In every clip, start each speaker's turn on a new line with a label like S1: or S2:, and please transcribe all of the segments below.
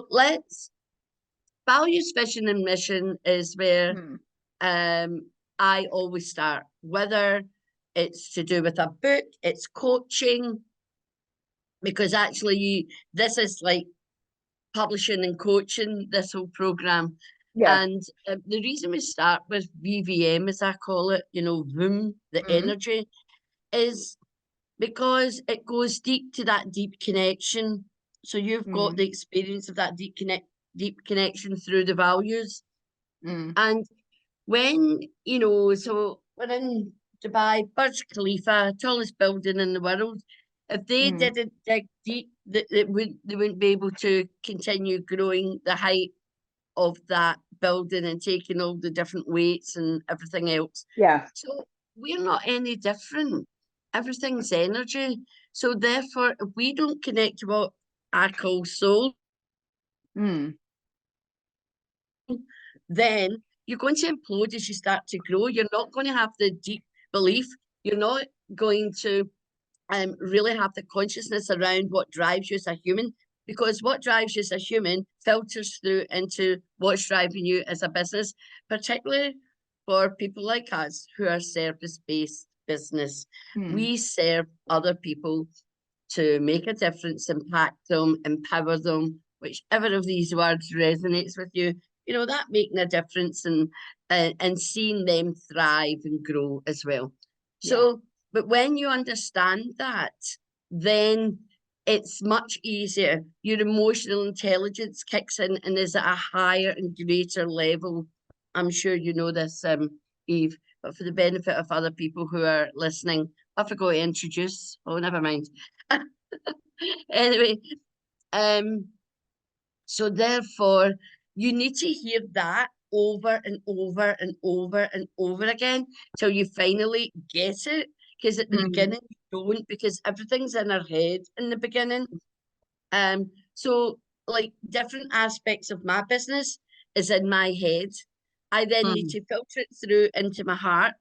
S1: So values, vision, and mission is where I always start, whether it's to do with a book, it's coaching, because actually this is like publishing and coaching, this whole program.
S2: Yeah.
S1: And the reason we start with VVM, as I call it, VOOM, the energy, is because it goes deep to that deep connection. So you've got the experience of that deep connection through the values. And when, so we're in Dubai, Burj Khalifa, tallest building in the world. If they didn't dig deep, they wouldn't be able to continue growing the height of that building and taking all the different weights and everything else.
S2: Yeah.
S1: So we're not any different. Everything's energy. So therefore, if we don't connect to what I call soul, then you're going to implode as you start to grow. You're not going to have the deep belief. You're not going to really have the consciousness around what drives you as a human, because what drives you as a human filters through into what's driving you as a business, particularly for people like us who are service-based business. We serve other people to make a difference, impact them, empower them, whichever of these words resonates with you, that making a difference and seeing them thrive and grow as well. So, but when you understand that, then it's much easier. Your emotional intelligence kicks in and is at a higher and greater level. I'm sure you know this, Eve, but for the benefit of other people who are listening, I forgot to introduce. Oh, never mind. Anyway, so therefore, you need to hear that over and over and over and over again till you finally get it. Because at the beginning you don't, because everything's in our head in the beginning. So like different aspects of my business is in my head. I then need to filter it through into my heart,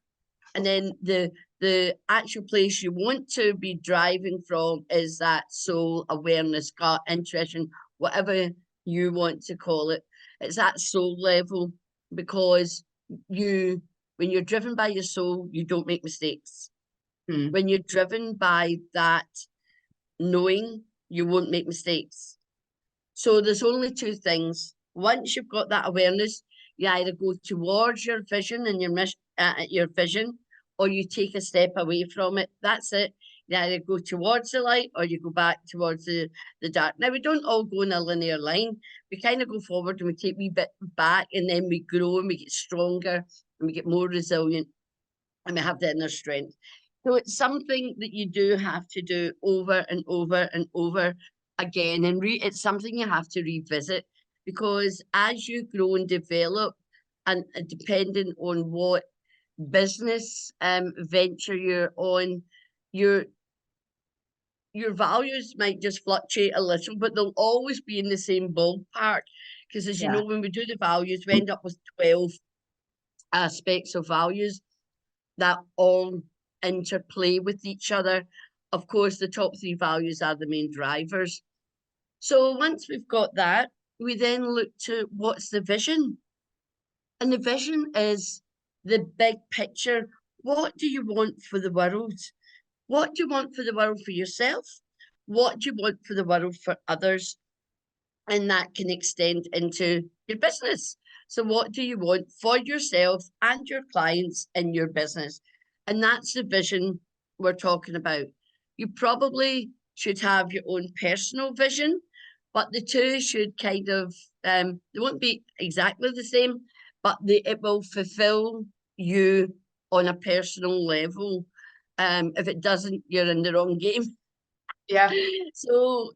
S1: and then the actual place you want to be driving from is that soul awareness, gut, intuition, whatever you want to call it. It's that soul level, because when you're driven by your soul, you don't make mistakes. When you're driven by that knowing, you won't make mistakes. So there's only two things. Once you've got that awareness, you either go towards your vision and your vision, or you take a step away from it. That's it. You either go towards the light or you go back towards the dark. Now, we don't all go in a linear line. We kind of go forward and we take a wee bit back, and then we grow and we get stronger and we get more resilient and we have the inner strength. So it's something that you do have to do over and over and over again. And it's something you have to revisit, because as you grow and develop, and depending on what business venture you're on, your values might just fluctuate a little, but they'll always be in the same ballpark. Because as you know, when we do the values, we end up with 12 aspects of values that all interplay with each other. Of course, the top 3 values are the main drivers. So once we've got that, we then look to what's the vision. And the vision is the big picture. What do you want for the world? What do you want for the world for yourself? What do you want for the world for others? And that can extend into your business. So what do you want for yourself and your clients in your business? And that's the vision we're talking about. You probably should have your own personal vision, but the two should kind of, they won't be exactly the same, but it will fulfill you on a personal level. If it doesn't, you're in the wrong game.
S2: Yeah.
S1: So,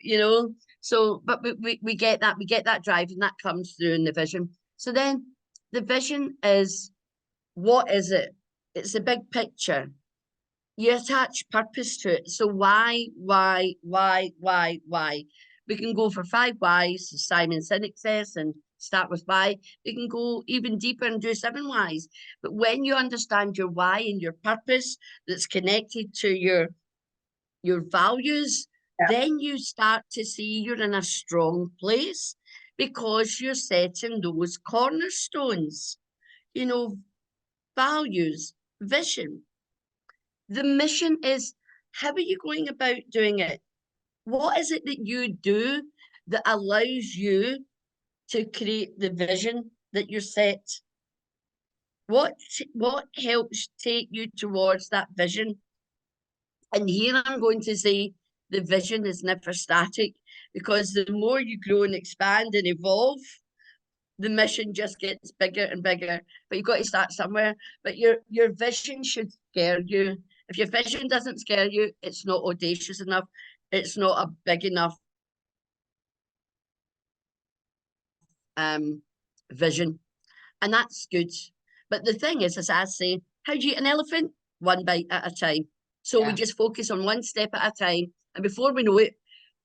S1: but we get that drive, and that comes through in the vision. So then the vision is, what is it? It's a big picture. You attach purpose to it. So why? We can go for 5 whys, as Simon Sinek says, and start with why. We can go even deeper and do 7 whys. But when you understand your why and your purpose that's connected to your values, then you start to see you're in a strong place, because you're setting those cornerstones, you know, values, vision. The mission is, how are you going about doing it? What is it that you do that allows you to create the vision that you're set? What helps take you towards that vision? And here I'm going to say the vision is never static, because the more you grow and expand and evolve, the mission just gets bigger and bigger. But you've got to start somewhere. But your vision should scare you. If your vision doesn't scare you, it's not audacious enough. It's not a big enough vision. And that's good. But the thing is, as I say, how do you eat an elephant? One bite at a time. So we just focus on one step at a time. And before we know it,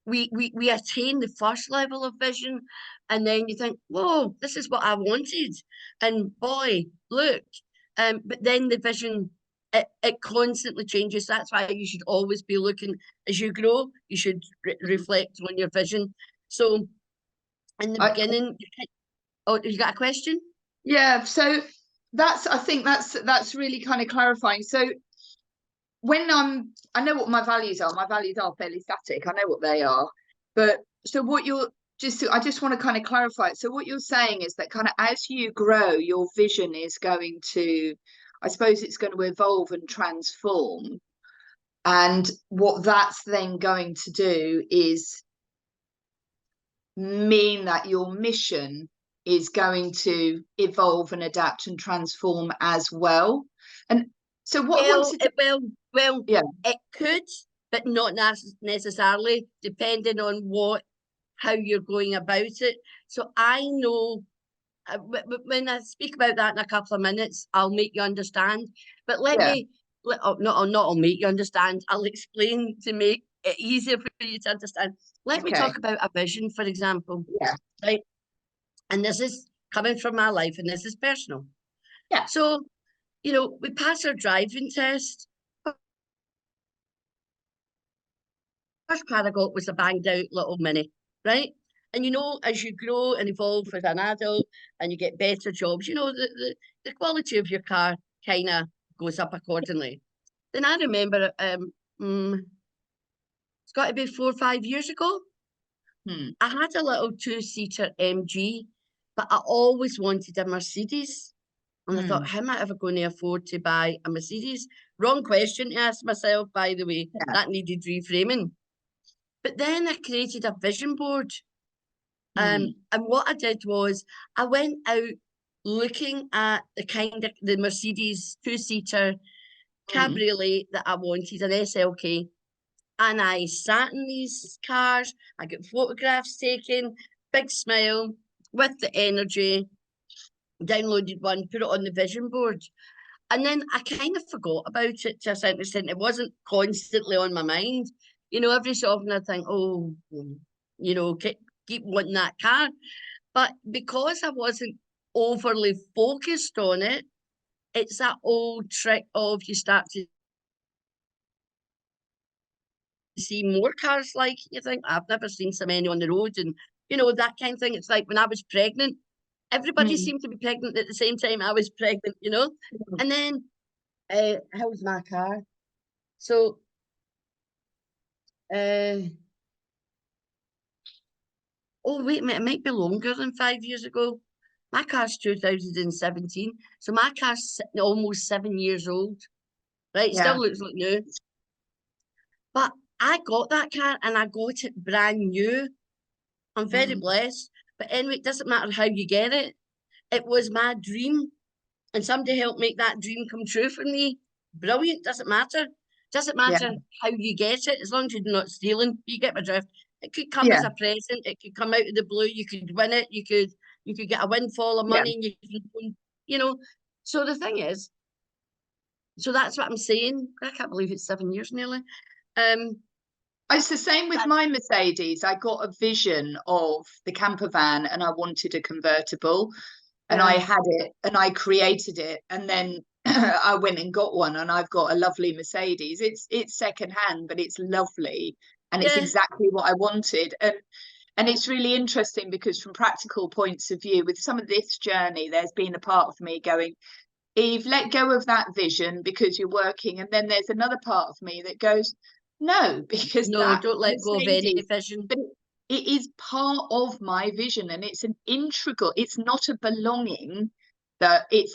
S1: we attain the first level of vision, and then you think, whoa, this is what I wanted. And boy, look. But then the vision, it constantly changes. That's why you should always be looking as you grow, you should reflect on your vision. So in the beginning, oh, you got a question?
S2: Yeah, so I think that's really kind of clarifying. So when I know what my values are. My values are fairly static. I know what they are. But so what you're I just want to kind of clarify it. So what you're saying is that kind of as you grow, your vision is going to, I suppose it's going to evolve and transform. And what that's then going to do is mean that your mission is going to evolve and adapt and transform as well. And so what
S1: yeah, it could, but not necessarily, depending on how you're going about it. So I know when I speak about that in a couple of minutes, I'll make you understand. But I'll make you understand. I'll explain to make it easier for you to understand. Let me talk about a vision, for example.
S2: Yeah.
S1: Right. And this is coming from my life, and this is personal.
S2: Yeah.
S1: So, we pass our driving test. First car I got was a banged out little Mini, right? And as you grow and evolve as an adult and you get better jobs, the quality of your car kind of goes up accordingly. Then I remember, it's got to be 4 or 5 years ago. I had a little 2-seater MG, but I always wanted a Mercedes. And I thought, how am I ever going to afford to buy a Mercedes? Wrong question to ask myself, by the way. Yeah. That needed reframing. But then I created a vision board. And what I did was I went out looking at the Mercedes 2-seater cabriolet that I wanted, an SLK. And I sat in these cars, I got photographs taken, big smile, with the energy, downloaded one, put it on the vision board. And then I kind of forgot about it to a certain extent. It wasn't constantly on my mind. Every so often I think, oh, keep wanting that car. But because I wasn't overly focused on it, it's that old trick of you start to see more cars, like you think, I've never seen so many on the road, and that kind of thing. It's like when I was pregnant, everybody seemed to be pregnant at the same time I was pregnant, and then how's my car? So oh wait a minute, it might be longer than 5 years ago. My car's 2017, so my car's almost 7 years old, right? Yeah. Still looks like new. But I got that car and I got it brand new. I'm very blessed. But anyway, it doesn't matter how you get it. It was my dream. And somebody helped make that dream come true for me. Brilliant. Doesn't matter. Doesn't matter how you get it, as long as you're not stealing. You get my drift. It could come as a present. It could come out of the blue. You could win it. You could get a windfall of money. And you can, So the thing is, so that's what I'm saying. I can't believe it's 7 years nearly.
S2: It's the same with my Mercedes. I got a vision of the camper van and I wanted a convertible, and I had it and I created it, and then I went and got one, and I've got a lovely Mercedes. It's secondhand, but it's lovely, and it's exactly what I wanted. And And it's really interesting because from practical points of view, with some of this journey, there's been a part of me going, Eve, let go of that vision because you're working. And then there's another part of me that goes, no, because
S1: No,
S2: that
S1: don't let go of any
S2: Mercedes,
S1: vision.
S2: but it is part of my vision, and it's an integral, it's not a belonging, that it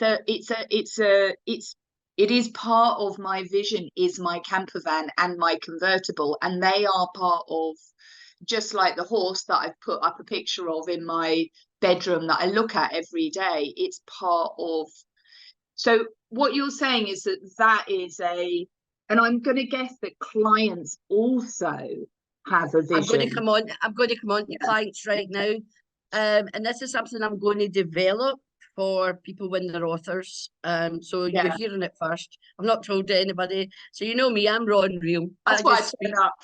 S2: is part of my vision, is my camper van and my convertible, and they are part of, just like the horse that I've put up a picture of in my bedroom that I look at every day. It's part of. So what you're saying is that is and I'm going to guess that clients also have a vision.
S1: I'm going to come on to clients right now. And this is something I'm going to develop for people when they're authors. So you're hearing it first. I've not told anybody. So you know me, I'm raw and real.
S2: That's why I turn up.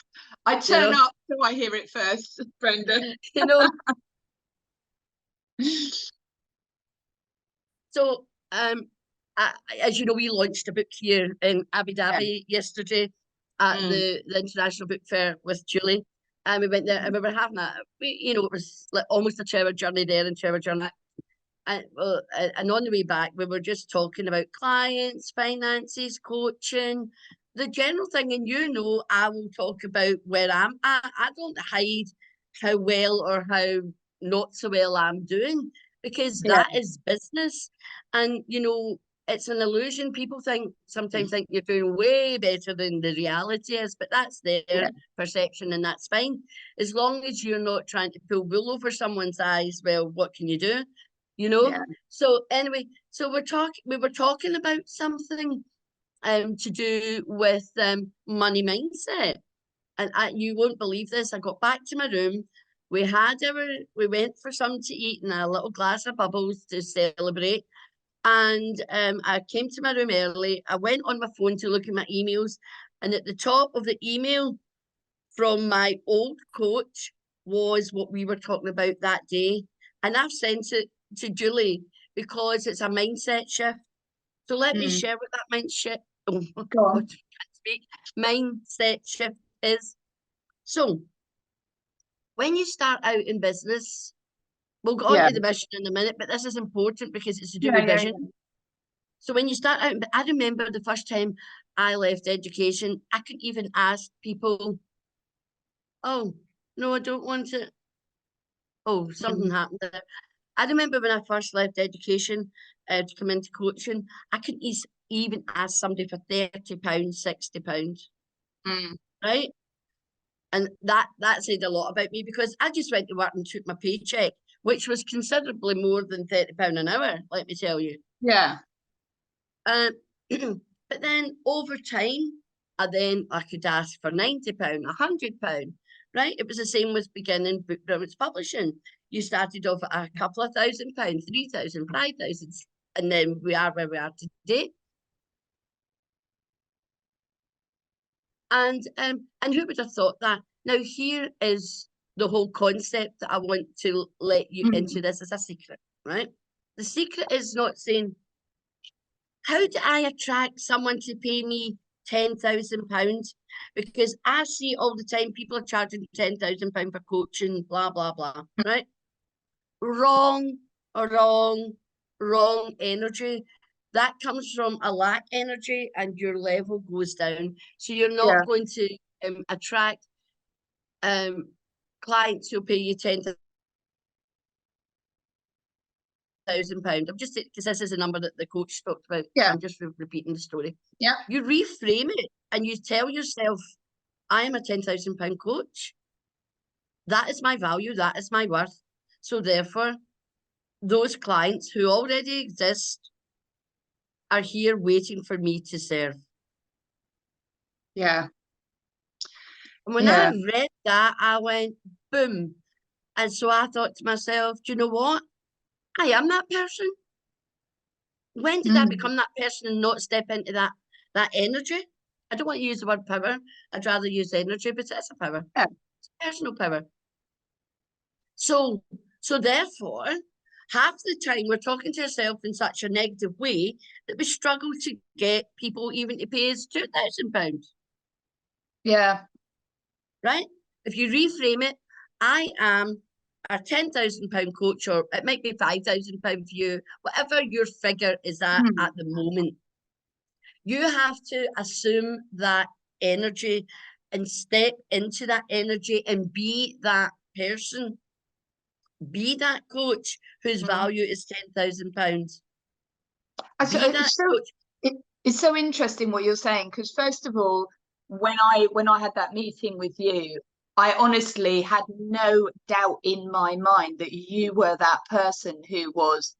S2: I turn up so I hear it first, Brenda.
S1: You know. So as you know, we launched a book here in Abu Dhabi yesterday at the International Book Fair with Julie. And we went there and we were having it was like almost a 2-hour journey there and 2-hour journey. And on the way back, we were just talking about clients, finances, coaching, the general thing. And I will talk about where I'm at. I don't hide how well or how not so well I'm doing, because that is business. And, it's an illusion. People sometimes think you're doing way better than the reality is, but that's their perception, and that's fine. As long as you're not trying to pull wool over someone's eyes, well, what can you do? So anyway, we were talking about something to do with money mindset. And you won't believe this. I got back to my room. We went for something to eat and a little glass of bubbles to celebrate. And I came to my room early. I went on my phone to look at my emails. And at the top of the email from my old coach was what we were talking about that day. And I've sent it to Julie because it's a mindset shift. So let me share what that mindset. Oh God, I can't speak. Mindset shift is. So when you start out in business, we'll go on to the mission in a minute, but this is important because it's to do with vision. So when you start out, I remember the first time I left education, I couldn't even ask people, oh, no, I don't want it. Oh, something happened there. I remember when I first left education to come into coaching, I couldn't even ask somebody for £30, £60, right? And that said a lot about me, because I just went to work and took my paycheck, which was considerably more than £30 an hour, let me tell you.
S2: Yeah.
S1: But then over time, I could ask for £90, £100, right? It was the same with beginning Brilliance Publishing. You started off at a couple of £1,000, 3,000, 5,000, and then we are where we are today. And who would have thought that? Now, here is the whole concept that I want to let you into. This as a secret, right? The secret is not saying, how do I attract someone to pay me £10,000? Because I see all the time people are charging £10,000 for coaching, blah, blah, blah, right? Wrong energy. That comes from a lack energy, and your level goes down. So you're not going to attract clients who'll pay you £10,000. I'm just, because this is a number that the coach talked about. I'm just repeating the story. You reframe it and you tell yourself, I am a £10,000 coach. That is my value. That is my worth. So therefore, those clients who already exist are here waiting for me to serve.
S2: Yeah.
S1: And when I read that, I went, boom. And so I thought to myself, do you know what? I am that person. When did I become that person and not step into that energy? I don't want to use the word power. I'd rather use energy, but it's a power.
S2: Yeah.
S1: It's personal power. So therefore, half the time we're talking to ourselves in such a negative way that we struggle to get people even to pay us £2,000.
S2: Yeah.
S1: Right? If you reframe it, I am a £10,000 coach, or it might be £5,000 for you, whatever your figure is at the moment. You have to assume that energy and step into that energy and be that person, be that coach whose value is £10,000. Be that coach.
S2: It's so interesting what you're saying, because first of all, when I had that meeting with you, I honestly had no doubt in my mind that you were that person who was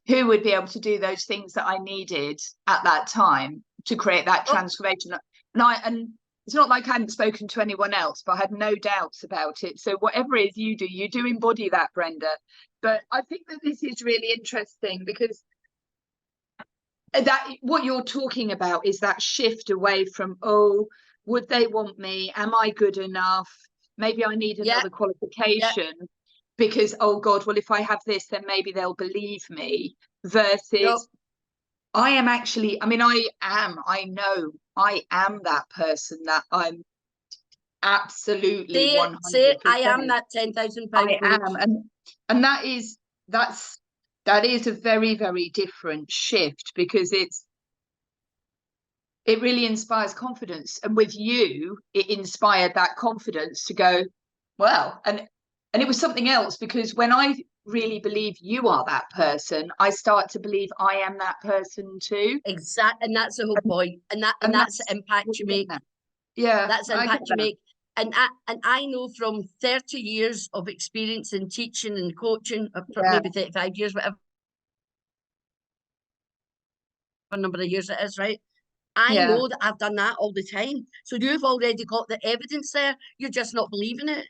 S2: who would be able to do those things that I needed at that time to create that transformation. And it's not like I hadn't spoken to anyone else, but I had no doubts about it. So whatever it is you do embody that, Brenda. But I think that this is really interesting, because that what you're talking about is that shift away from, oh, would they want me? Am I good enough? Maybe I need another qualification because, oh God, well, if I have this, then maybe they'll believe me, versus I am actually, I mean, I know I am that person, that I'm absolutely 100%.
S1: Say I am that £10,000
S2: I am, and that is a very, very different shift, because it really inspires confidence. And with you, it inspired that confidence to go, well, and it was something else, because when I really believe you are that person, I start to believe I am that person too.
S1: Exactly, and that's the whole point. And that's the impact you make.
S2: Yeah,
S1: that's the impact you make. And I know from 30 years of experience in teaching and coaching, maybe 35 years, whatever number of years it is, right? I know that I've done that all the time. So you've already got the evidence there. You're just not believing it.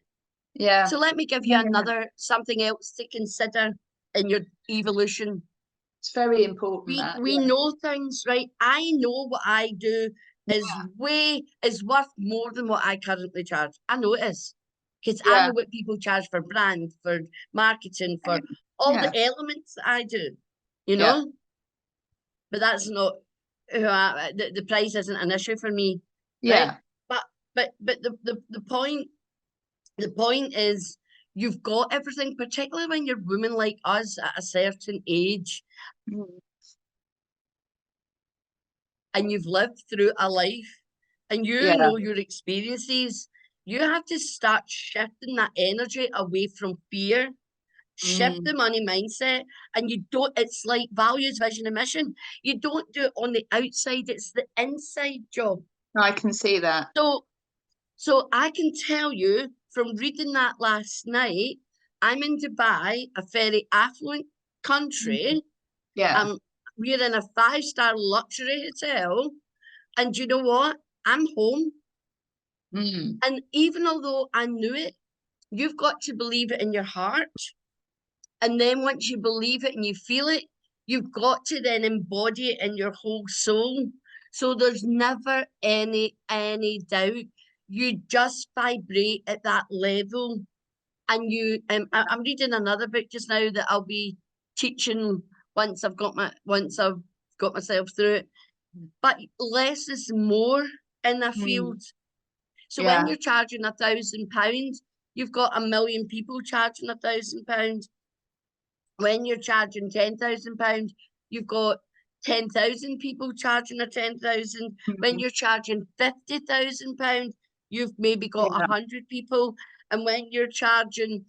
S2: Yeah.
S1: So let me give you something else to consider in your evolution.
S2: It's very important.
S1: We know things, right? I know what I do is worth more than what I currently charge. I know it is, because I know what people charge for brand, for marketing, for all the elements that I do, you know. But that's not the price isn't an issue for me. Right? But the point is, you've got everything, particularly when you're women like us at a certain age. And you've lived through a life, and you know your experiences. You have to start shifting that energy away from fear, shift the money mindset. And you don't, it's like values, vision, and mission. You don't do it on the outside, it's the inside job.
S2: I can see that.
S1: So I can tell you from reading that last night, I'm in Dubai, a very affluent country. We're in a 5-star luxury hotel, and you know what? I'm home. And even although I knew it, you've got to believe it in your heart. And then once you believe it and you feel it, you've got to then embody it in your whole soul. So there's never any doubt. You just vibrate at that level. And you, I'm reading another book just now that I'll be teaching once I've got myself through it. But less is more in the field. So when you're charging £1,000, you've got 1 million people charging £1,000. When you're charging £10,000, you've got 10,000 people charging a 10,000. When you're charging £50,000, you've maybe got 100 people. And when you're charging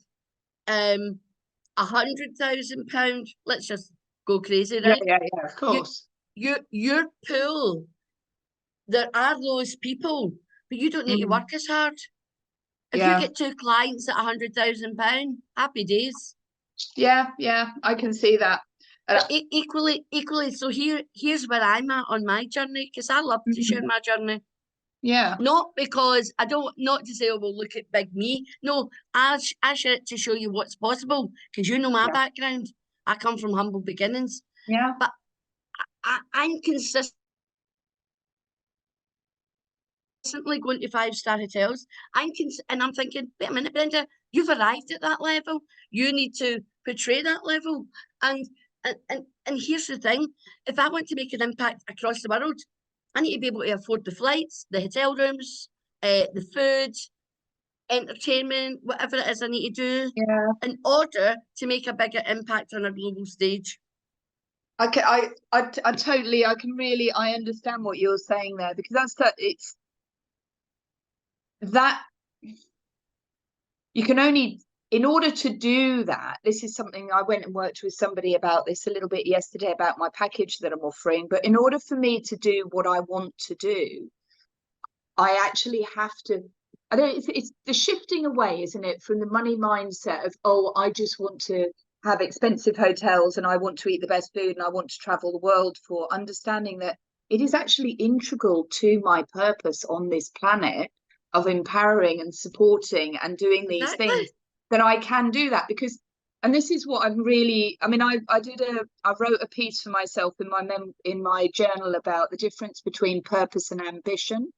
S1: £100,000, let's just go crazy, right?
S2: Yeah, of course.
S1: Your pool, there are those people, but you don't need to work as hard. If you get 2 clients at £100,000, happy days.
S2: Yeah, I can see that.
S1: Equally. So here's where I'm at on my journey, because I love to share my journey.
S2: Yeah.
S1: Not because not to say, oh, well, look at big me. No, I share it to show you what's possible, because you know my background. I come from humble beginnings.
S2: Yeah.
S1: But I'm consistently going to 5-star hotels. And I'm thinking, wait a minute, Brenda, you've arrived at that level. You need to portray that level. And here's the thing: if I want to make an impact across the world, I need to be able to afford the flights, the hotel rooms, the food, entertainment, whatever it is I need to do
S2: Yeah.
S1: in order to make a bigger impact on a global stage.
S2: I totally, I understand what you're saying there, because it's that you can only, in order to do that, this is something I went and worked with somebody about this a little bit yesterday about my package that I'm offering. But in order for me to do what I want to do, I actually have to, it's the shifting away, isn't it, from the money mindset of, oh, I just want to have expensive hotels and I want to eat the best food and I want to travel the world, for understanding that it is actually integral to my purpose on this planet of empowering and supporting and doing these things, that I can do that. Because, and this is what I'm really, I mean, I wrote a piece for myself in my journal about the difference between purpose and ambition.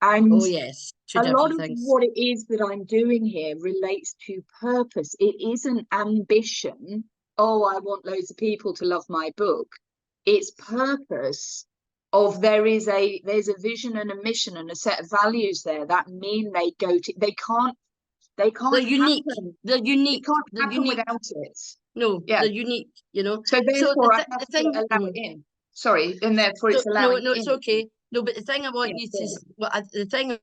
S2: And
S1: oh yes,
S2: a lot of what it is that I'm doing here relates to purpose. It isn't ambition. Oh, I want loads of people to love my book. It's purpose of there's a vision and a mission and a set of values there that mean they can't
S1: they're unique.
S2: happen.
S1: They're unique.
S2: It can't
S1: they're
S2: happen
S1: unique.
S2: without it.
S1: No,
S2: Yeah.
S1: they're unique, you know.
S2: So therefore I have to allow it
S1: mm.
S2: in. Sorry, and therefore it's allowing
S1: no,
S2: it
S1: it's
S2: in.
S1: okay. No, but the thing I want you to, the thing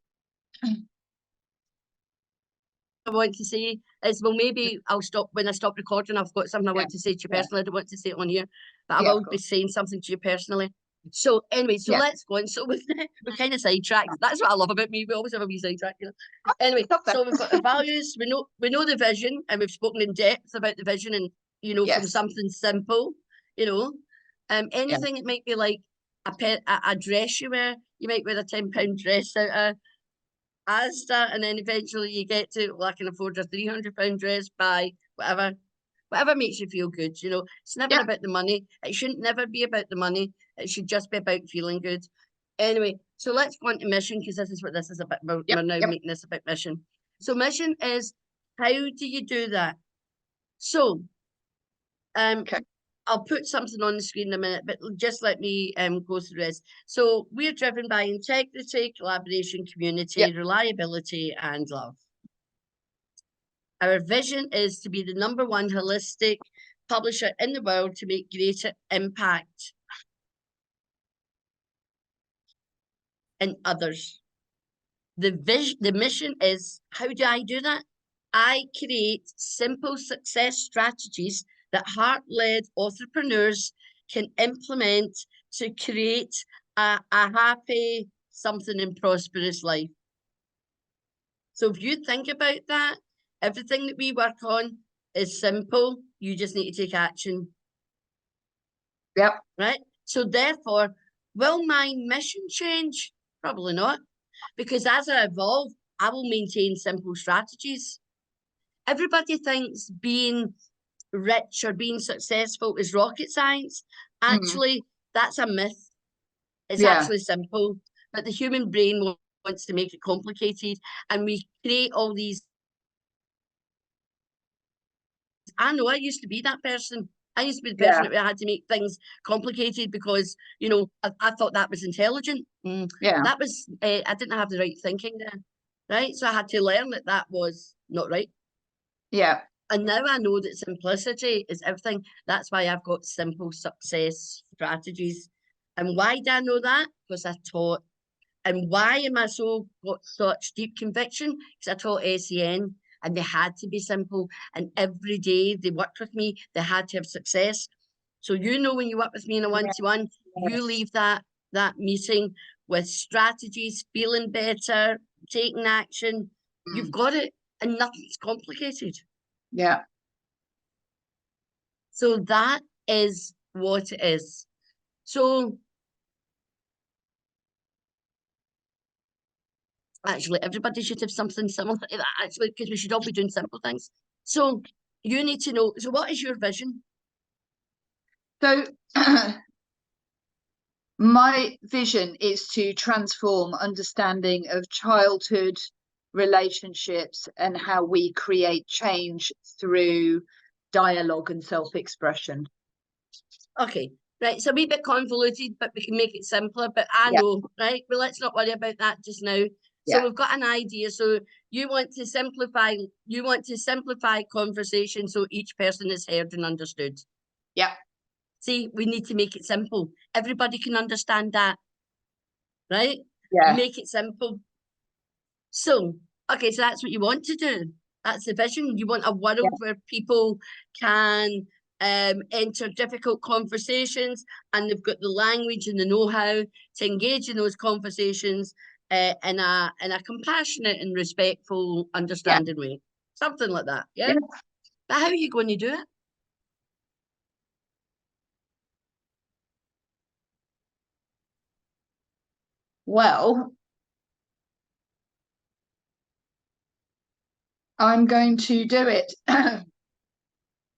S1: I want to say is, well, maybe I'll stop when I stop recording. I've got something I want to say to you personally. I don't want to say it on here, but I will be saying something to you personally. So anyway, so let's go on. So we're kind of sidetracked. That's what I love about me. We always have a wee sidetrack, you know. Anyway, so we've got the values. We know the vision, and we've spoken in depth about the vision, and you know, from something simple, you know, anything it might be like a dress you wear. You might wear a £10 dress out of Asda, and then eventually you get to, well, I can afford a £300 dress, buy whatever makes you feel good. You know, it's never about the money. It shouldn't never be about the money. It should just be about feeling good. Anyway, so let's go on to mission, because this is what this is about. We're now making this about mission. So mission is, how do you do that? So, I'll put something on the screen in a minute, but just let me go through this. So we're driven by integrity, collaboration, community, reliability, and love. Our vision is to be the #1 holistic publisher in the world to make greater impact in others. The mission is, how do I do that? I create simple success strategies that heart-led entrepreneurs can implement to create a happy, something and prosperous life. So if you think about that, everything that we work on is simple. You just need to take action.
S2: Yep.
S1: Right? So therefore, will my mission change? Probably not. Because as I evolve, I will maintain simple strategies. Everybody thinks being rich or being successful is rocket science. Actually, that's a myth. It's actually simple, but the human brain wants to make it complicated, and we create all these. I know I used to be that person. I used to be the person that had to make things complicated because, you know, I thought that was intelligent. That was, I didn't have the right thinking there, right? So I had to learn that was not right.
S2: Yeah.
S1: And now I know that simplicity is everything. That's why I've got simple success strategies. And why do I know that? Because I taught. And why am I got such deep conviction? Because I taught SEN, and they had to be simple. And every day they worked with me, they had to have success. So you know, when you work with me in a one-to-one, you leave that meeting with strategies, feeling better, taking action. You've got it, and nothing's complicated.
S2: Yeah.
S1: So that is what it is. So actually, everybody should have something similar to that, actually, because we should all be doing simple things. So you need to know, so what is your vision?
S2: So my vision is to transform understanding of childhood relationships and how we create change through dialogue and self-expression.
S1: Okay, right, so a wee bit convoluted, but we can make it simpler. But I know, right? Well, let's not worry about that just now. So
S2: Yeah.
S1: we've got an idea. So you want to simplify conversation so each person is heard and understood.
S2: Yeah.
S1: See, we need to make it simple. Everybody can understand that, right?
S2: Yeah.
S1: Make it simple. So, okay, so that's what you want to do. That's the vision. You want a world where people can enter difficult conversations and they've got the language and the know-how to engage in those conversations in a compassionate and respectful, understanding way. Something like that, yeah? But how are you going to do it?
S2: Well, I'm going to do it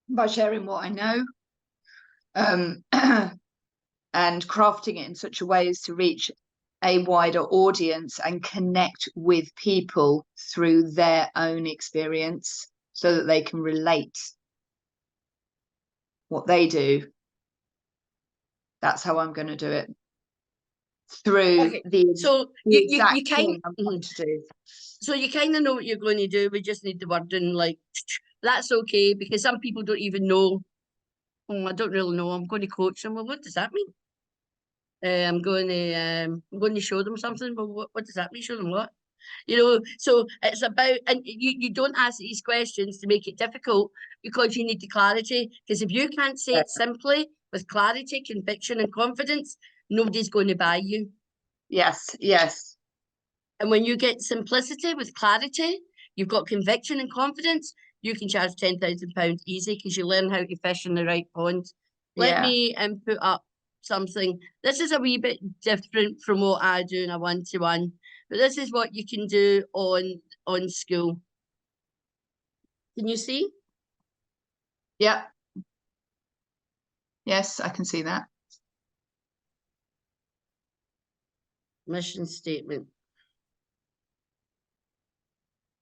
S2: by sharing what I know, and crafting it in such a way as to reach a wider audience and connect with people through their own experience so that they can relate what they do. That's how I'm going to do it. Through
S1: Okay,
S2: the
S1: so
S2: exact
S1: you kind
S2: thing I'm going to do.
S1: so you kind of know what you're going to do. We just need the wording, like that's okay, because some people don't even know. Oh, I don't really know. I'm going to coach them. Well, what does that mean? I'm going to show them something. But what does that mean? Show them what? You know, so it's about, and you don't ask these questions to make it difficult because you need the clarity. Because if you can't say it simply with clarity, conviction, and confidence, nobody's going to buy you.
S2: Yes, yes.
S1: And when you get simplicity with clarity, you've got conviction and confidence, you can charge £10,000 easy because you learn how to fish in the right pond. Let me put up something. This is a wee bit different from what I do in a one-to-one, but this is what you can do on school. Can you see?
S2: Yeah. Yes, I can see that.
S1: Mission statement.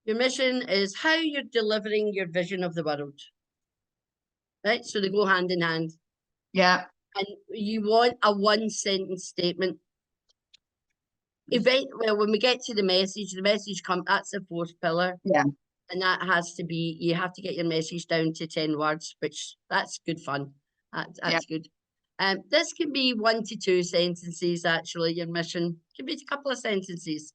S1: Your mission is how you're delivering your vision of the world. Right? So they go hand in hand.
S2: Yeah.
S1: And you want a one-sentence statement. Well, when we get to the message comes, that's the fourth pillar.
S2: Yeah.
S1: And that has to be, you have to get your message down to 10 words, which that's good fun. That's good. This can be 1 to 2 sentences, actually, your mission. It can be a couple of sentences.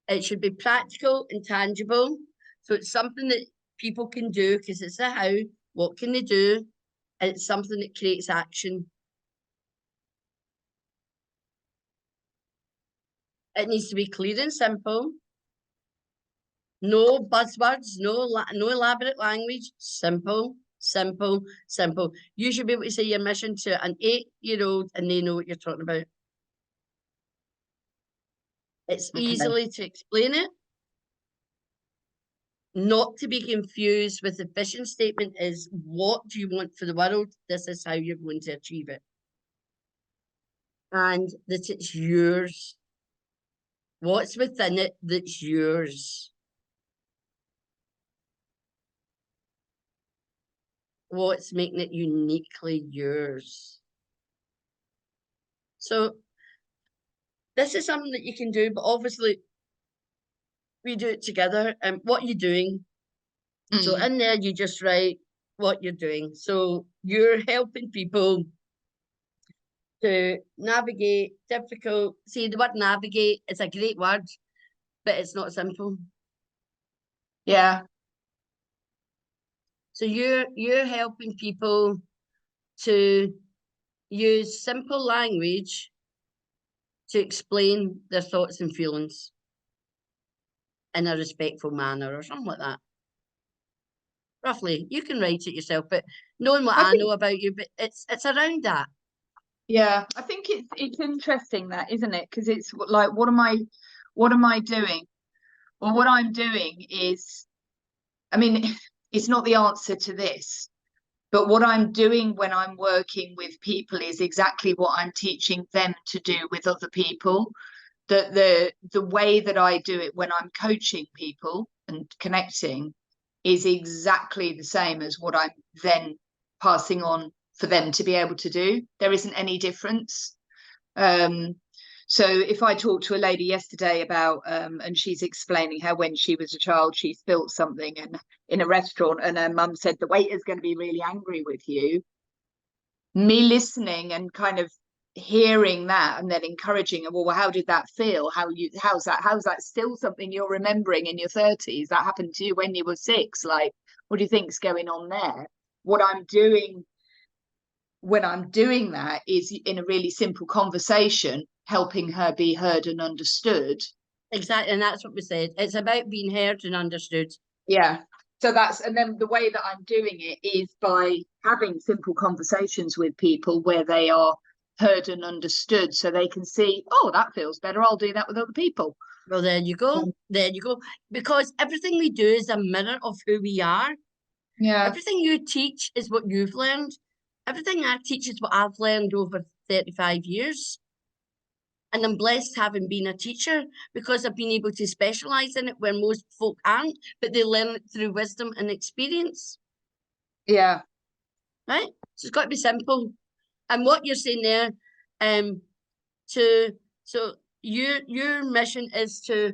S1: It should be practical and tangible. So it's something that people can do because it's a how, what can they do? And it's something that creates action. It needs to be clear and simple. No buzzwords, no elaborate language. Simple, simple, simple. You should be able to say your mission to an 8-year-old and they know what you're talking about. It's easily to explain it. Not to be confused with the vision statement is what do you want for the world? This is how you're going to achieve it. And that it's yours. What's within it that's yours? What's making it uniquely yours? So this is something that you can do, but obviously we do it together. And what are you doing? So in there, you just write what you're doing. So you're helping people to navigate difficult. See, the word navigate is a great word, but it's not simple.
S2: Yeah.
S1: So you're helping people to use simple language to explain their thoughts and feelings in a respectful manner or something like that. Roughly, you can write it yourself, but knowing what I know about you, but it's around that.
S2: Yeah, I think it's interesting that, isn't it? Because it's like, what am I doing? Well, what I'm doing is, I mean, it's not the answer to this, but what I'm doing when I'm working with people is exactly what I'm teaching them to do with other people. That the way that I do it when I'm coaching people and connecting is exactly the same as what I'm then passing on for them to be able to do. There isn't any difference. So if I talked to a lady yesterday about, and she's explaining how when she was a child, she spilt something in a restaurant and her mum said, the waiter's going to be really angry with you. Me listening and kind of hearing that and then encouraging her, well, how did that feel? How's that still something you're remembering in your 30s? That happened to you when you were 6. Like, what do you think's going on there? What I'm doing when I'm doing that is in a really simple conversation, helping her be heard and understood.
S1: Exactly, and that's what we said. It's about being heard and understood.
S2: Yeah. So and then the way that I'm doing it is by having simple conversations with people where they are heard and understood, so they can see, oh, that feels better, I'll do that with other people.
S1: Well, there you go. There you go. Because everything we do is a mirror of who we are.
S2: Yeah.
S1: Everything you teach is what you've learned. Everything I teach is what I've learned over 35 years. And I'm blessed having been a teacher because I've been able to specialise in it where most folk aren't, but they learn it through wisdom and experience.
S2: Yeah.
S1: Right? So it's got to be simple. And what you're saying there, so your mission is to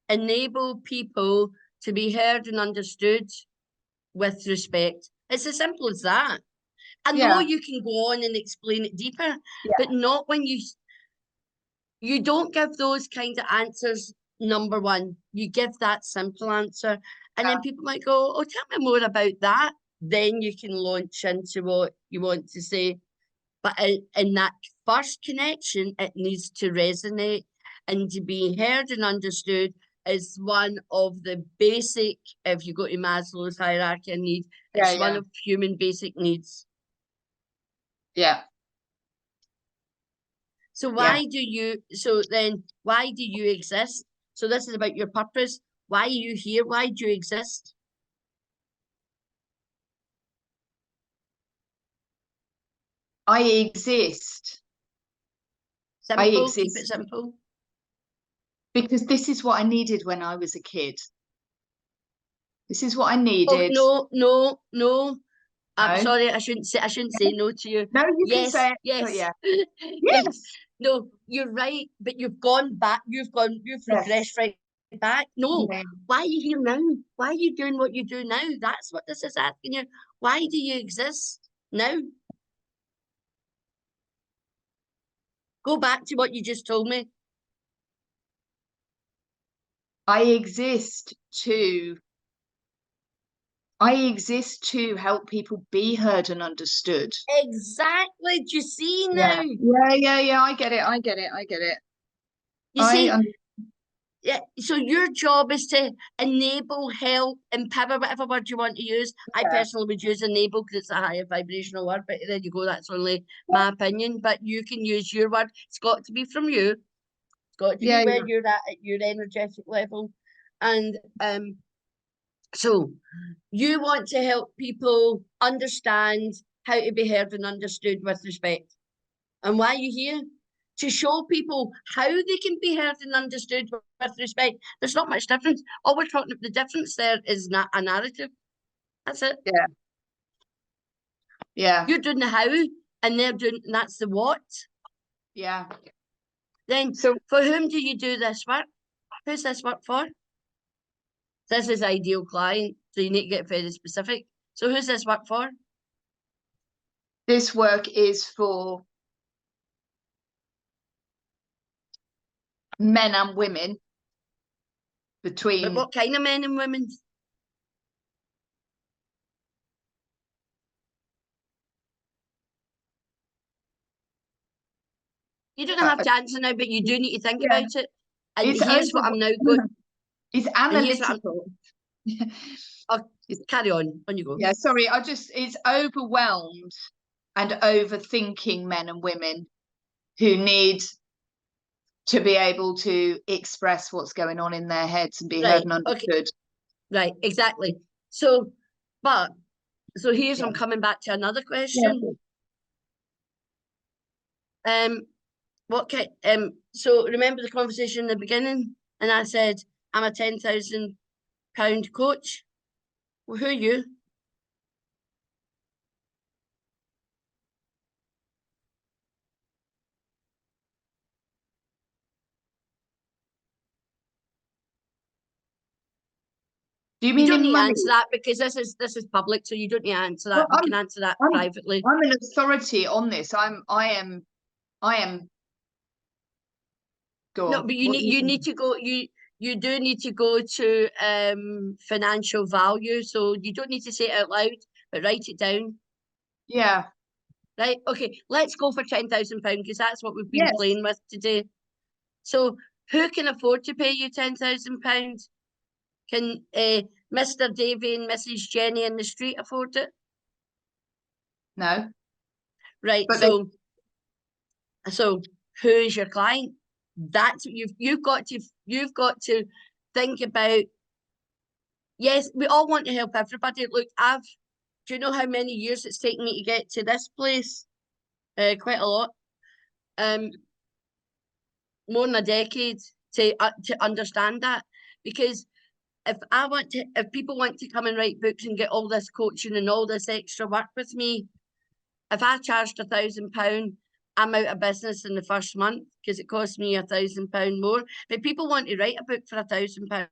S1: enable people to be heard and understood with respect. It's as simple as that. I know you can go on and explain it deeper, but not when you don't give those kind of answers. Number one, you give that simple answer, and then people might go, oh, tell me more about that. Then you can launch into what you want to say. But in that first connection, it needs to resonate, and to be heard and understood is one of the basic, if you go to Maslow's hierarchy of needs, it's one of human basic needs.
S2: Yeah.
S1: So why do you exist? So this is about your purpose. Why are you here? Why do you exist?
S2: I exist.
S1: Simple, keep it simple.
S2: Because this is what I needed when I was a kid. This is what I needed.
S1: Oh, no. I'm sorry, I shouldn't say no to you.
S2: No, you can say it.
S1: Yes.
S2: Yes.
S1: No, you're right, but you've gone back, you've regressed right back. No. Why are you here now? Why are you doing what you do now? That's what this is asking you. Why do you exist now? Go back to what you just told me.
S2: I exist to help people be heard and understood.
S1: Exactly. Do you see now?
S2: Yeah. I get it.
S1: You see, yeah. So your job is to enable, help, empower, whatever word you want to use. I personally would use enable because it's a higher vibrational word, but there you go. That's only my opinion. But you can use your word. It's got to be from you. It's got to be where you're at your energetic level. And so you want to help people understand how to be heard and understood with respect. And why are you here? To show people how they can be heard and understood with respect. There's not much difference. All we're talking about, the difference there is not a narrative. That's it.
S2: Yeah.
S1: You're doing the how, and that's the what.
S2: Yeah.
S1: Then, so for whom do you do this work? Who's this work for? This is ideal client, so you need to get very specific. So who's this work for?
S2: This work is for men and women between.
S1: But what kind of men and women? You don't have to answer now, but you do need to think about it. And here's what I'm now going.
S2: It's analytical.
S1: Oh, carry on you go.
S2: Yeah, sorry. It's overwhelmed and overthinking men and women who need to be able to express what's going on in their heads and be heard and understood.
S1: Okay. Right, exactly. So here's I'm coming back to another question. So remember the conversation in the beginning, and I said I'm a £10,000 coach. Well, who are you?
S2: Do you
S1: You
S2: mean
S1: don't
S2: in
S1: need to
S2: money?
S1: answer that because this is public, so you don't need to answer that.
S2: Well,
S1: We can answer that
S2: I'm
S1: privately.
S2: I'm an authority on this. I am. Go
S1: No,
S2: on.
S1: but
S2: What do you
S1: you
S2: think?
S1: need to go. You do need to go to financial value. So you don't need to say it out loud, but write it down.
S2: Yeah.
S1: Right? Okay, let's go for £10,000 because that's what we've been
S2: Yes.
S1: playing with today. So who can afford to pay you £10,000? Can Mr. Davy and Mrs. Jenny in the street afford it?
S2: No.
S1: Right.
S2: But they,
S1: So who is your client? That's what you've got to think about. Yes, we all want to help everybody. Look, do you know how many years it's taken me to get to this place? Quite a lot. More than a decade to understand that. Because if people want to come and write books and get all this coaching and all this extra work with me, if I charged £1,000, I'm out of business in the first month because it cost me £1,000 more. But people want to write a book for £1,000.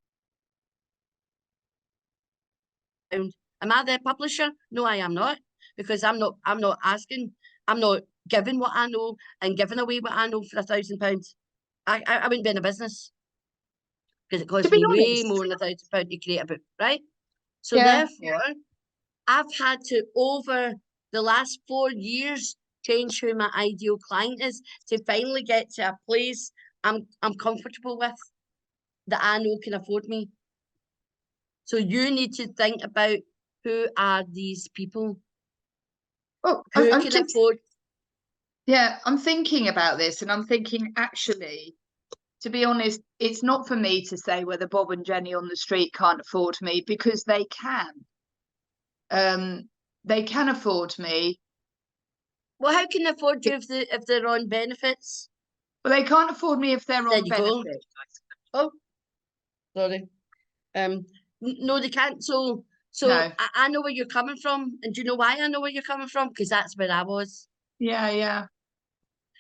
S1: Am I the publisher? No, I am not, because I'm not asking, I'm not giving what I know and giving away what I know for £1,000. I wouldn't be in a business because it
S2: to
S1: cost
S2: be
S1: me way
S2: honest,
S1: more than £1,000 to create a book, right? So
S2: yeah.
S1: therefore, I've had to, over the last 4 years, change who my ideal client is to finally get to a place I'm comfortable with, that I know can afford me. So you need to think about, who are these people?
S2: Oh,
S1: Who
S2: I'm
S1: can
S2: just,
S1: afford?
S2: yeah, I'm thinking about this and I'm thinking, actually, to be honest, it's not for me to say whether Bob and Jenny on the street can't afford me, because they can. They can afford me.
S1: Well, how can they afford you if they're on benefits?
S2: But they can't afford me if they're
S1: There
S2: on
S1: you go.
S2: benefit.
S1: Oh, sorry. No, they can't. So
S2: No.
S1: I know where you're coming from, and do you know why I know where you're coming from? Because that's where I was.
S2: Yeah, yeah.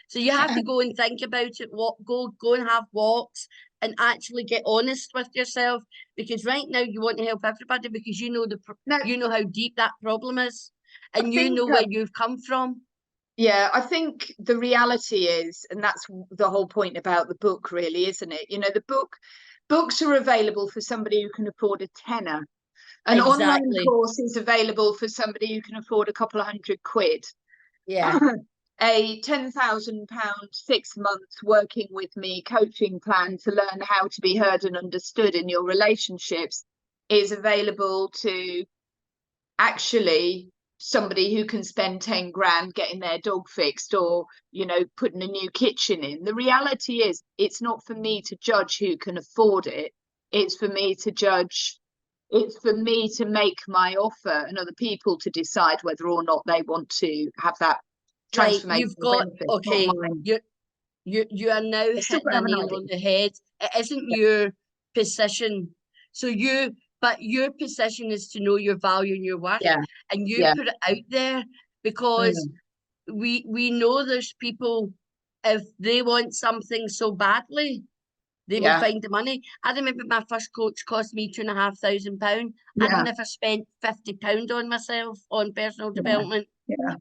S1: So you have to go and think about it. Go and have walks and actually get honest with yourself. Because right now you want to help everybody because you know
S2: No,
S1: you know how deep that problem is,
S2: I
S1: and you
S2: think
S1: know where you've come from.
S2: yeah, I think the reality is, and that's the whole point about the book, really, isn't it? You know, books are available for somebody who can afford a tenner. An online
S1: Exactly.
S2: course is available for somebody who can afford a couple of £100.
S1: Yeah.
S2: A £10,000 6 months working with me coaching plan to learn how to be heard and understood in your relationships is available to actually somebody who can spend 10 grand getting their dog fixed, or, you know, putting a new kitchen in. The reality is, it's not for me to judge who can afford it. It's for me to make my offer and other people to decide whether or not they want to have that
S1: Right.
S2: transformational
S1: You've got,
S2: benefit, not
S1: okay.
S2: mine.
S1: You are now
S2: I still
S1: hitting
S2: don't
S1: a
S2: have an
S1: nail
S2: idea.
S1: on the head. It isn't your position. But your position is to know your value and your worth,
S2: Yeah,
S1: and you
S2: yeah.
S1: put it out there because
S2: Mm,
S1: we know there's people, if they want something so badly, they will
S2: yeah,
S1: find the money. I remember my first coach cost me £2,500. I'd
S2: yeah,
S1: never spent £50 on myself on personal
S2: yeah,
S1: development.
S2: yeah,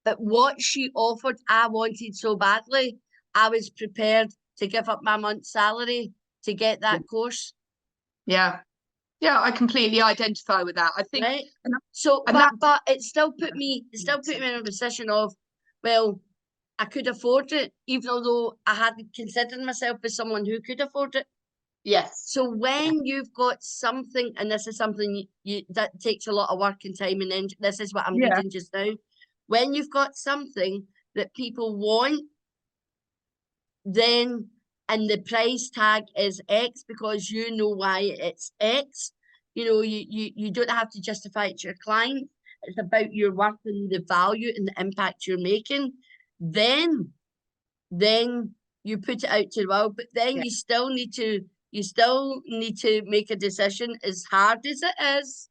S1: But what she offered, I wanted so badly. I was prepared to give up my month's salary to get that course.
S2: yeah. Yeah, I completely identify with that. I think,
S1: Right.
S2: and,
S1: So,
S2: and
S1: but
S2: that,
S1: it still put me in a position of, well, I could afford it, even though I hadn't considered myself as someone who could afford it.
S2: yes,
S1: So when you've got something, and this is something that takes a lot of work and time, and then this is what I'm
S2: yeah,
S1: reading just now. When you've got something that people want, then, and the price tag is X because you know why it's X. You know, you don't have to justify it to your client. It's about your worth and the value and the impact you're making. Then you put it out to the world, but then
S2: yeah,
S1: you still need to make a decision, as hard as it is.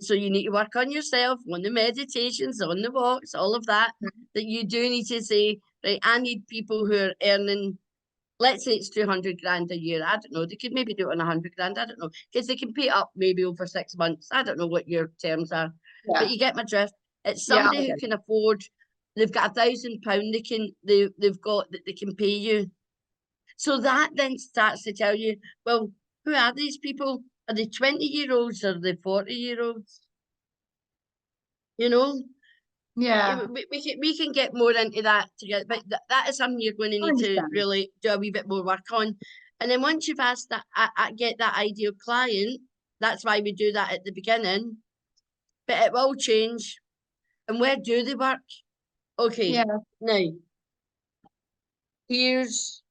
S1: So you need to work on yourself, on the meditations, on the walks, all of that,
S2: mm,
S1: that you do need to say, right, I need people who are earning, let's say it's 200 grand a year. I don't know. They could maybe do it on 100 grand. I don't know. Because they can pay it up maybe over 6 months. I don't know what your terms are.
S2: Yeah.
S1: But you get my drift. It's
S2: Yeah,
S1: somebody who can afford, they've got £1,000 they've got that they can pay you. So that then starts to tell you, well, who are these people? Are they 20-year-olds or are they 40-year-olds? You know?
S2: Yeah.
S1: We can get more into that together, but that is something you're going to need to really do a wee bit more work on. And then once you've asked that, get that ideal client, that's why we do that at the beginning. But it will change. And where do they work? Okay,
S2: Yeah.
S1: now, here's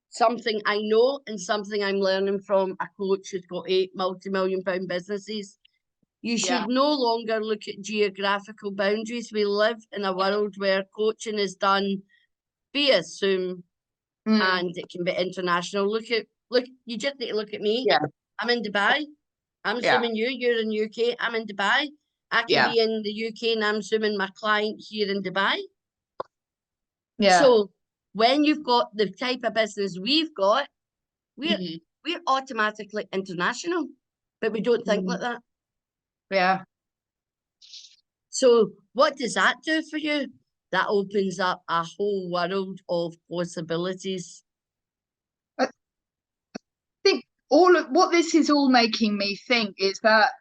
S1: something I know and something I'm learning from a coach who's got 8 multi-million-pound businesses. You should no longer look at geographical boundaries. We live in a world where coaching is done via Zoom and it can be international. Look, you just need to look at me.
S2: Yeah.
S1: I'm in Dubai. I'm Zooming you. You're in UK. I'm in Dubai. I can be in the UK and I'm Zooming my client here in Dubai.
S2: Yeah.
S1: So when you've got the type of business we've got, we're automatically international, but we don't think like that.
S2: Yeah.
S1: So what does that do for you? That opens up a whole world of possibilities.
S2: I think all of what this is all making me think is that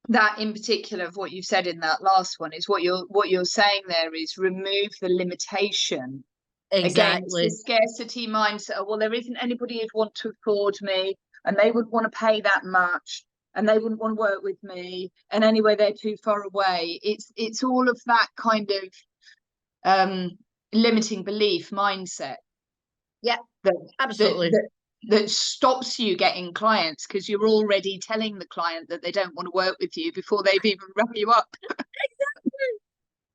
S2: that in particular of what you've said in that last one is what you're saying there is remove the limitation. Again, it's the scarcity mindset. Well, there isn't anybody who'd want to afford me and they would want to pay that much and they wouldn't want to work with me, and anyway they're too far away. It's all of that kind of limiting belief mindset.
S1: Yeah, absolutely.
S2: That stops you getting clients because you're already telling the client that they don't want to work with you before they've even rung you up.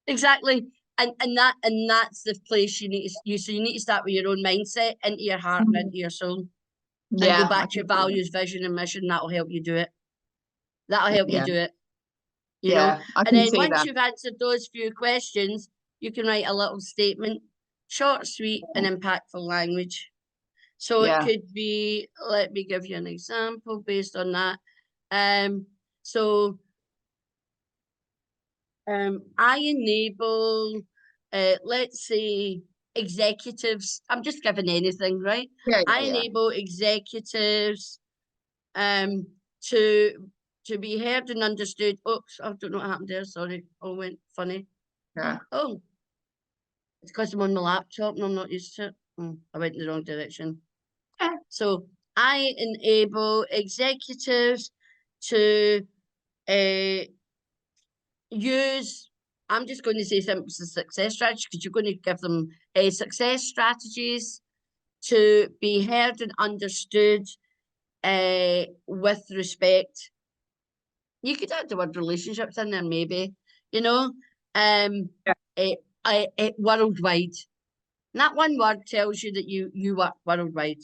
S1: Exactly. And that's the place you need to so you need to start with your own mindset, into your heart and into your soul. And go back to your values, vision and mission. That'll help you do it. That'll help you do it. You know? And then once you've answered those few questions, you can write a little statement, short, sweet, and impactful language. So it could be, let me give you an example based on that. I enable, let's say, executives. I'm just giving anything, right? I enable executives to be heard and understood. Oops, I don't know what happened there. Sorry, all went funny. Oh, it's because I'm on my laptop and I'm not used to it. I went in the wrong direction. So I enable executives to use, I'm just going to say simple success strategies because you're going to give them success strategies to be heard and understood with respect. You could add the word relationships in there, maybe, you know, worldwide. And that one word tells you that you work worldwide.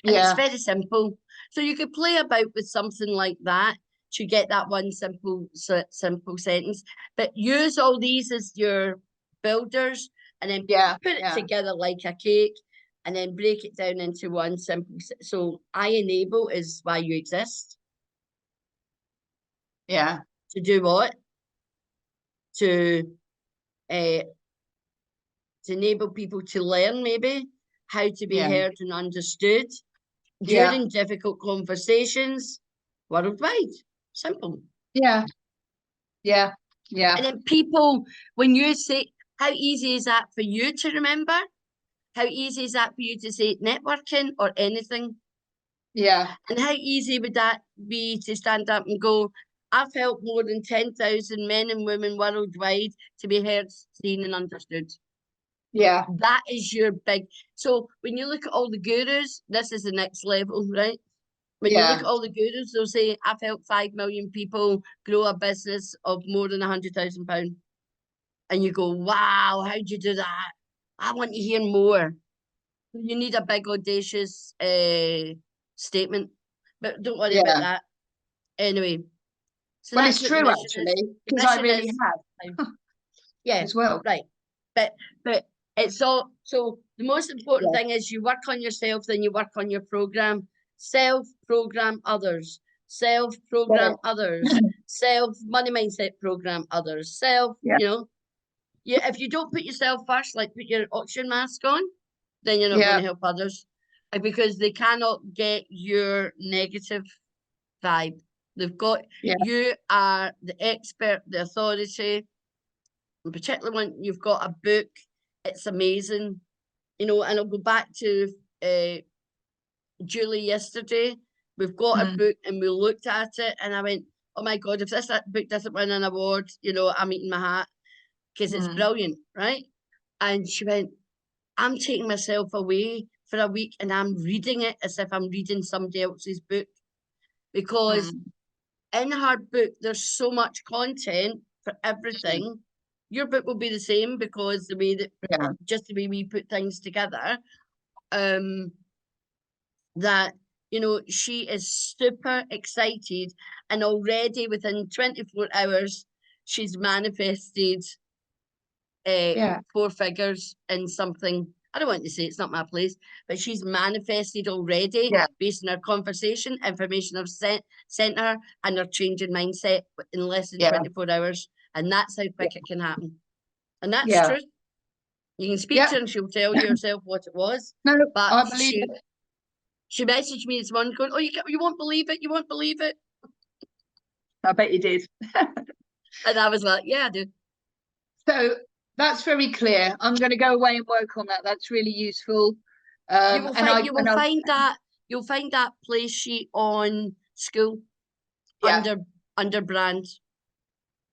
S1: And it's very simple. So you could play about with something like that to get that one simple sentence. But use all these as your builders and then put it together like a cake and then break it down into one simple. So I enable is why you exist.
S2: Yeah.
S1: To do what? To enable people to learn, maybe, how to be heard and understood during difficult conversations worldwide. Simple.
S2: Yeah. Yeah. Yeah.
S1: And then people, when you say, how easy is that for you to remember? How easy is that for you to say networking or anything?
S2: Yeah.
S1: And how easy would that be to stand up and go, I've helped more than 10,000 men and women worldwide to be heard, seen and understood.
S2: Yeah.
S1: That is your big. So when you look at all the gurus, this is the next level, right? When you look at all the gurus, they'll say, I've helped 5 million people grow a business of more than £100,000. And you go, wow, how'd you do that? I want to hear more. You need a big, audacious statement. But don't worry about that. Anyway. So
S2: well, it's true, actually, because I really have.
S1: Yeah,
S2: as well.
S1: Right. But It's all, so the most important thing is you work on yourself, then you work on your program. Self-program others. Self-program others. Self-money mindset program others. You know, if you don't put yourself first, like put your oxygen mask on, then you're not going to help others, because they cannot get your negative vibe. They've got, you are the expert, the authority, and particularly when you've got a book, it's amazing, you know. And I'll go back to Julie yesterday. We've got a book and we looked at it and I went, oh my God, if this book doesn't win an award, you know, I'm eating my hat, because it's brilliant, right? And she went, I'm taking myself away for a week and I'm reading it as if I'm reading somebody else's book, because in her book, there's so much content for everything. Your book will be the same, because the way that, just the way we put things together, that, you know, she is super excited, and already within 24 hours, she's manifested 4 figures in something. I don't want to say, it's not my place, but she's manifested already based on her conversation, information I've sent her, and her changing mindset in less than 24 hours. And that's how quick it can happen. And that's true. You can speak to her and she'll tell you herself what it was.
S2: No,
S1: but
S2: I believe it.
S1: She messaged me this morning going, oh, you won't believe it. You won't believe it.
S2: I bet you did.
S1: And I was like, yeah, I do.
S2: So that's very clear. I'm going to go away and work on that. That's really useful.
S1: You'll find that play sheet on school under brand.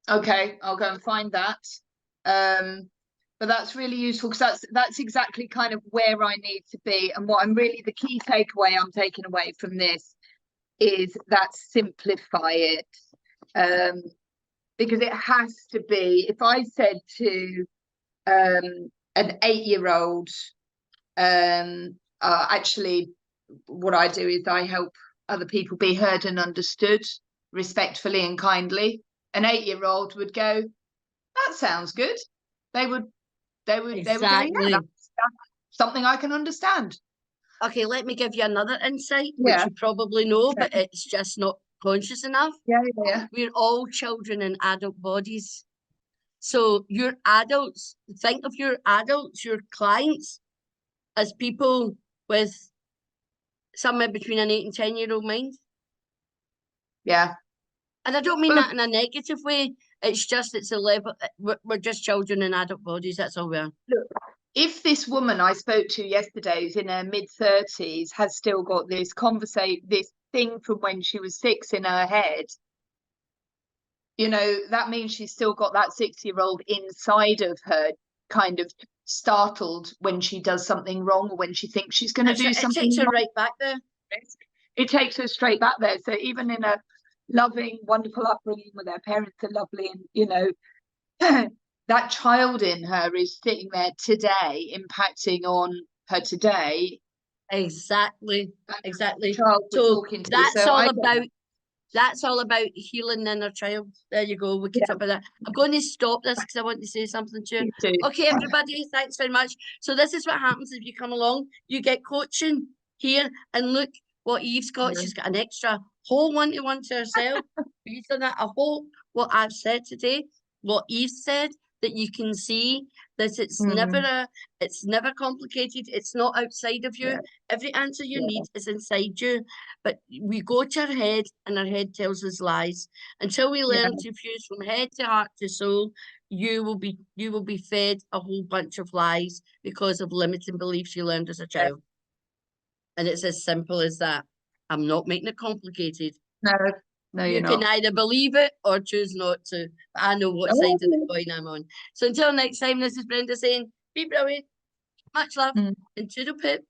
S2: Okay, I'll go and find that. But that's really useful, because that's exactly kind of where I need to be. And what I'm really, the key takeaway I'm taking away from this is that simplify it. Because it has to be, if I said to an 8-year-old, actually what I do is I help other people be heard and understood respectfully and kindly. An 8-year-old would go, that sounds good. They would go, yeah, that's something I can understand.
S1: Okay, let me give you another insight, which you probably know, but it's just not conscious enough. We're all children in adult bodies. So your adults, think of your adults, your clients, as people with somewhere between an 8 and 10-year-old mind.
S2: Yeah.
S1: And I don't mean that in a negative way. It's just, it's a level, we're just children in adult bodies, that's all we are.
S2: Look, if this woman I spoke to yesterday, who's in her mid-30s, has still got this this thing from when she was 6 in her head, you know, that means she's still got that 6-year-old inside of her, kind of startled when she does something wrong, or when she thinks she's going to do something wrong.
S1: It takes her right back there.
S2: It takes her straight back there. So even in a loving, wonderful upbringing where their parents are lovely, and, you know, that child in her is sitting there today, impacting on her today.
S1: Exactly.
S2: So
S1: that's all about healing the inner child. There you go. We can talk about that. I'm going to stop this because I want to say something to you. Okay, everybody, thanks very much. So this is what happens if you come along. You get coaching here, and look what Eve's got. She's got an extra whole one-to-one to herself. Based on that, I hope what I've said today, what Eve said, that you can see that it's never complicated. It's not outside of you. Every answer you need is inside you. But we go to our head, and our head tells us lies. Until we learn to fuse from head to heart to soul, you will be fed a whole bunch of lies because of limiting beliefs you learned as a child. And it's as simple as that. I'm not making it complicated.
S2: No,
S1: you can either believe it or choose not to. But I know what side of the coin I'm on. So until next time, this is Brenda saying, be brilliant, much love, and toodle pip.